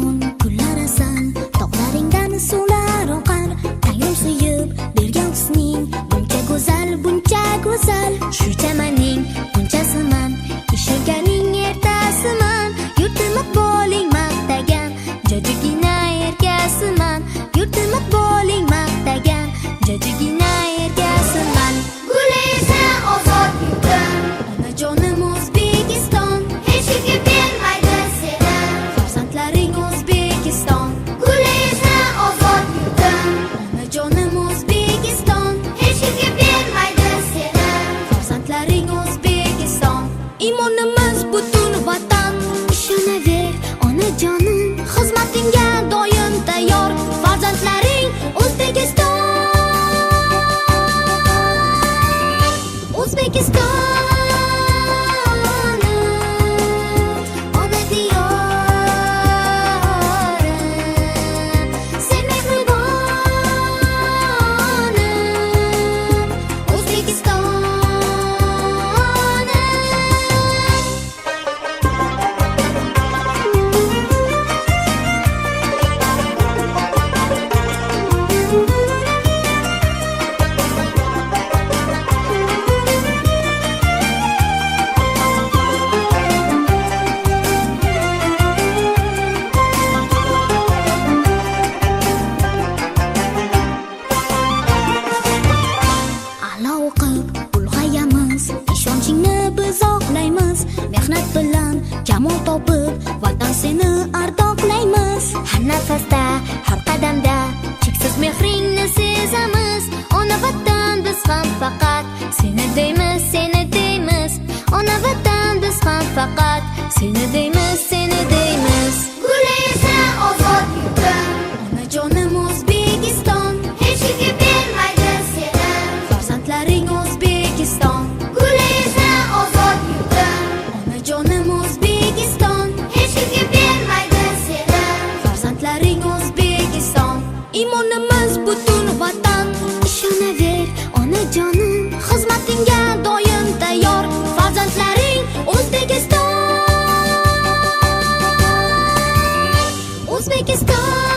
O'zbekiston kullarasan, tog'laringdan suvlar oqar. Tangrim suyib bergan husning buncha go'zal, buncha go'zal. Shu chamaning bunchasiman, ishilganing ertasiman. Yurtimiz bo'ling maqtagan, jajigina erkasiman. Yurtimiz bo'ling maqtagan, jajigina erkasiman. Guli esa ozod yurtim, Onajonim O'zbekiston, hech kimga bermaydi seni. farzandlaring O'zbekiston. Guli esa ozod yurtim, Onajonim O'zbekiston, hech kimga bermaydi seni. farzandlaring O'zbekiston. Imonimiz butun vatan, ishonaver onajonim, xizmatingga doim tayyor. Farzandlaring O'zbekiston, O'zbekistonim, ona diyorim. Sen mehribonim, O'zbekistonim. A'lo o'qib ulg'ayamiz, ishonchingni biz oqlaymiz. Mehnat bilan jamol topib, vatan seni ardoqlaymiz. Har nafasda, har qadamda cheksiz mehringni sezamiz. Ona vatan biz ham faqat seni deymiz, seni deymiz. Ona vatan biz ham faqat seni deymiz, seni deymiz. Guli esa ozod yurtim, Onajonim O'zbekiston, hech kimga bermaydi seni. farzandlaring O'zbekiston. Guli esa ozod yurtim, Onajonim O'zbekiston, hech kimga bermaydi seni. farzandlaring O'zbekiston. Imonimiz butun vatan, ishonaver onajonim, xizmatingga doim tayyor. Farzandlaring O'zbekiston, O'zbekiston.